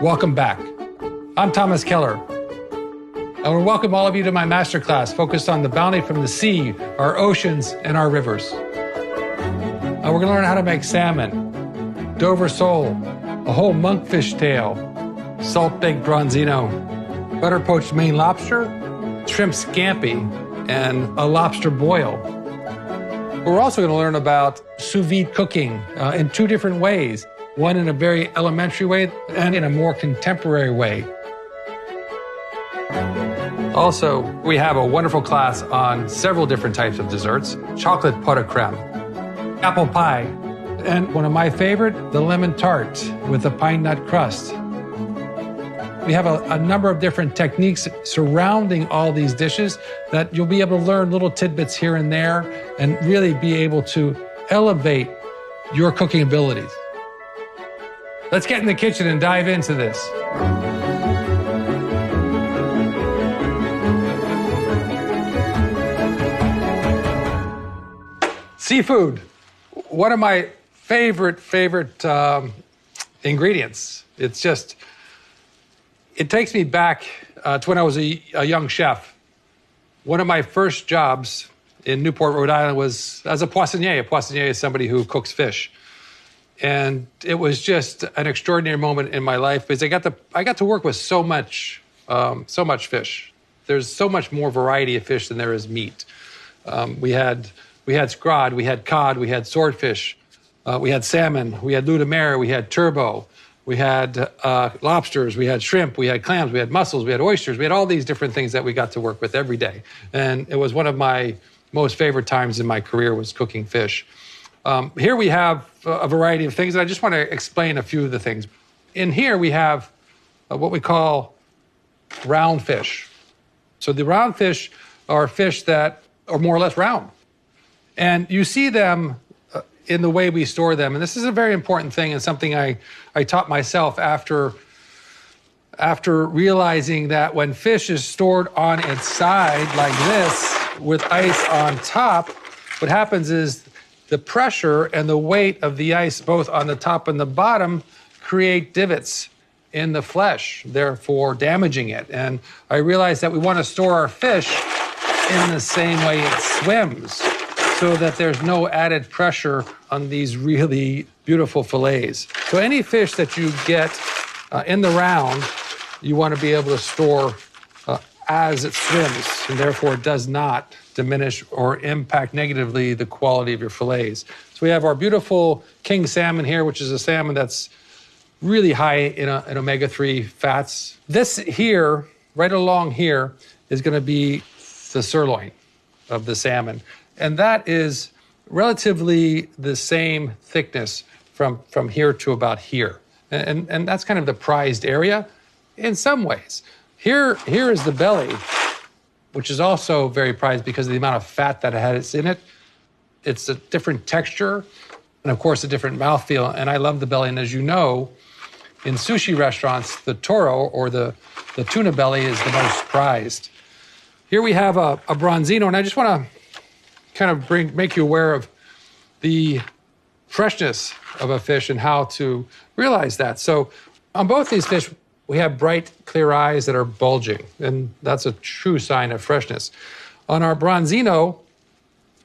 Welcome back. I'm Thomas Keller. I want to welcome all of you to my masterclass focused on the bounty from the sea, our oceans, and our rivers. We're going to learn how to make salmon, Dover sole, a whole monkfish tail, salt-baked bronzino, butter-poached Maine lobster, shrimp scampi, and a lobster boil. We're also going to learn about sous vide cooking in two different ways, one in a very elementary way and in a more contemporary way. Also, we have a wonderful class on several different types of desserts, chocolate pot au creme, apple pie, and one of my favorite, the lemon tart with a pine nut crust. We have a number of different techniques surrounding all these dishes that you'll be able to learn little tidbits here and there and really be able to elevate your cooking abilities. Let's get in the kitchen and dive into this. Seafood, one of my favorite ingredients. It takes me back to when I was a young chef. One of my first jobs in Newport, Rhode Island was as a poissonnier. A poissonnier is somebody who cooks fish. And it was just an extraordinary moment in my life because I got to work with so much fish. There's so much more variety of fish than there is meat. We had scrod, we had cod, we had swordfish, we had salmon, we had lutemere, we had turbot, we had lobsters, we had shrimp, we had clams, we had mussels, we had oysters. We had all these different things that we got to work with every day. And it was one of my most favorite times in my career was cooking fish. Here we have a variety of things, and I just want to explain a few of the things. In here we have what we call round fish. So the round fish are fish that are more or less round. And you see them in the way we store them. And this is a very important thing and something I taught myself after realizing that when fish is stored on its side like this with ice on top, what happens is the pressure and the weight of the ice, both on the top and the bottom, create divots in the flesh, therefore damaging it. And I realized that we want to store our fish in the same way it swims so that there's no added pressure on these really beautiful fillets. So any fish that you get in the round, you want to be able to store as it swims, and therefore it does not diminish or impact negatively the quality of your fillets. So we have our beautiful king salmon here, which is a salmon that's really high in omega-3 fats. This here, right along here, is going to be the sirloin of the salmon. And that is relatively the same thickness from here to about here. And that's kind of the prized area in some ways. Here is the belly, which is also very prized because of the amount of fat that it has in it. It's a different texture and, of course, a different mouthfeel. And I love the belly. And as you know, in sushi restaurants, the toro or the tuna belly is the most prized. Here we have a bronzino, and I just want to kind of make you aware of the freshness of a fish and how to realize that. So on both these fish, we have bright, clear eyes that are bulging, and that's a true sign of freshness. On our bronzino,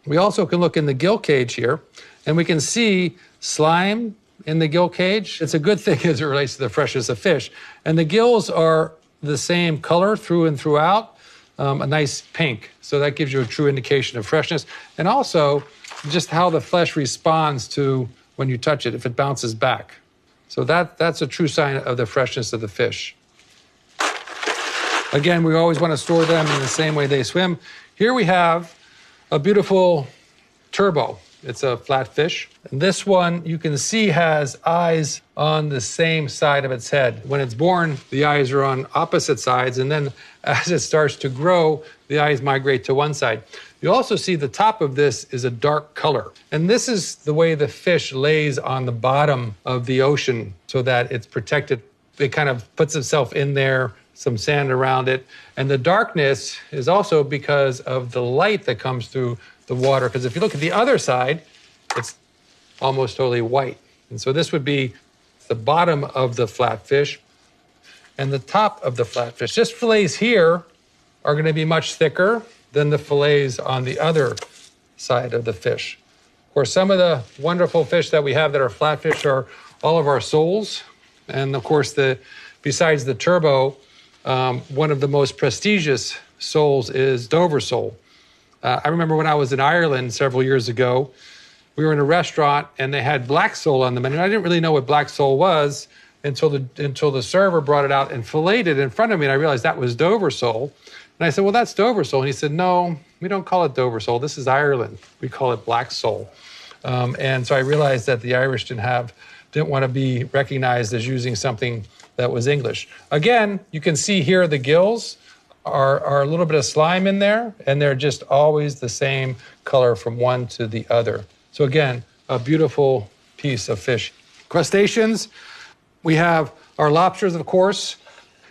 we also can look in the gill cage here, and we can see slime in the gill cage. It's a good thing as it relates to the freshness of fish. And the gills are the same color through and throughout, a nice pink. So that gives you a true indication of freshness. And also just how the flesh responds to when you touch it, if it bounces back. So that's a true sign of the freshness of the fish. Again, we always want to store them in the same way they swim. Here we have a beautiful turbot. It's a flat fish. And this one, you can see, has eyes on the same side of its head. When it's born, the eyes are on opposite sides, and then as it starts to grow, the eyes migrate to one side. You also see the top of this is a dark color. And this is the way the fish lays on the bottom of the ocean so that it's protected. It kind of puts itself in there, some sand around it. And the darkness is also because of the light that comes through the water. Because if you look at the other side, it's almost totally white. And so this would be the bottom of the flatfish. and the top of the flatfish. Just fillets here are going to be much thicker than the fillets on the other side of the fish. Of course, some of the wonderful fish that we have that are flatfish are all of our soles. And of course, besides the turbo, one of the most prestigious soles is Dover sole. I remember when I was in Ireland several years ago, we were in a restaurant and they had black sole on the menu. I didn't really know what black sole was until the server brought it out and filleted it in front of me, and I realized that was Dover sole. And I said, well, that's Dover sole. And he said, no, we don't call it Dover sole. This is Ireland. We call it black sole. And so I realized that the Irish didn't want to be recognized as using something that was English. Again, you can see here the gills are a little bit of slime in there, and they're just always the same color from one to the other. So again, a beautiful piece of fish. Crustaceans, we have our lobsters, of course.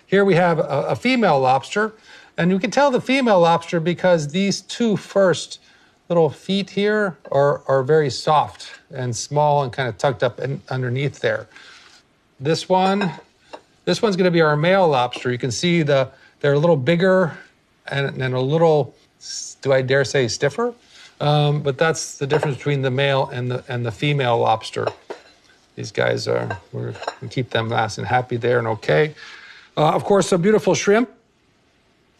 Here we have a female lobster, and you can tell the female lobster because these two first little feet here are very soft and small and kind of tucked up underneath there. This one's going to be our male lobster. You can see they're a little bigger and a little, do I dare say, stiffer? But that's the difference between the male and the female lobster. These guys we keep them nice and happy there and okay. Of course, some beautiful shrimp.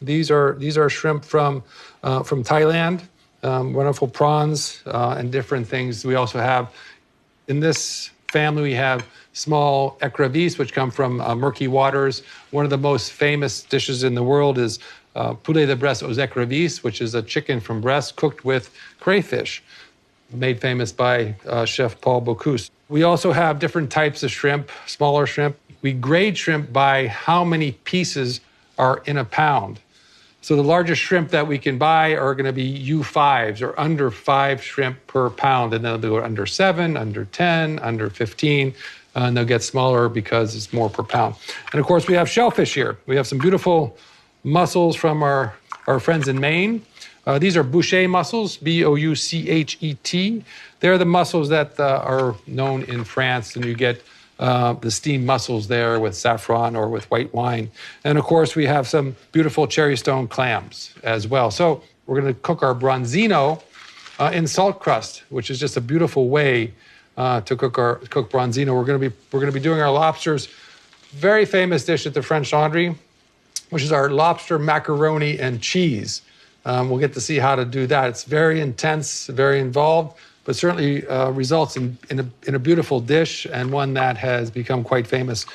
These are shrimp from Thailand. Wonderful prawns and different things. We also have, in this family, we have small écrevisses, which come from murky waters. One of the most famous dishes in the world is poulet de Bresse aux écrevisses, which is a chicken from Brest cooked with crayfish, made famous by Chef Paul Bocuse. We also have different types of shrimp, smaller shrimp. We grade shrimp by how many pieces are in a pound. So the largest shrimp that we can buy are going to be U5s, or under 5 shrimp per pound. And then they'll go under 7, under 10, under 15. And they'll get smaller because it's more per pound. And of course, we have shellfish here. We have some beautiful mussels from our friends in Maine. These are bouchet mussels, Bouchet. They're the mussels that are known in France, and you get the steamed mussels there with saffron or with white wine. And of course, we have some beautiful cherry stone clams as well. So we're going to cook our bronzino in salt crust, which is just a beautiful way to cook bronzino. We're going to be doing our lobsters. Very famous dish at the French Laundry, which is our lobster macaroni and cheese. We'll get to see how to do that. It's very intense, very involved, but certainly results in a beautiful dish, and one that has become quite famous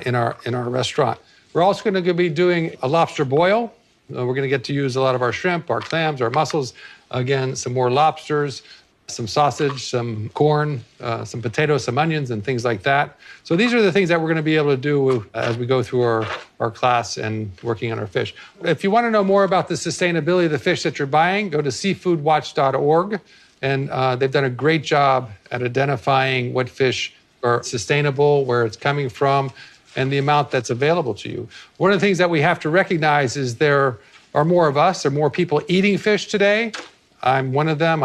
in our restaurant. We're also going to be doing a lobster boil. We're going to get to use a lot of our shrimp, our clams, our mussels. Again, some more lobsters, some sausage, some corn, some potatoes, some onions, and things like that. So these are the things that we're going to be able to do as we go through our class and working on our fish. If you want to know more about the sustainability of the fish that you're buying, go to seafoodwatch.org. And they've done a great job at identifying what fish are sustainable, where it's coming from, and the amount that's available to you. One of the things that we have to recognize is there are more of us, there are more people eating fish today. I'm one of them.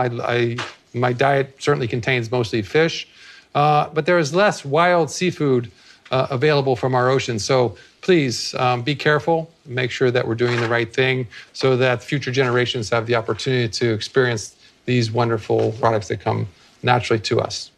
My diet certainly contains mostly fish, but there is less wild seafood available from our ocean. So please be careful, make sure that we're doing the right thing so that future generations have the opportunity to experience these wonderful products that come naturally to us.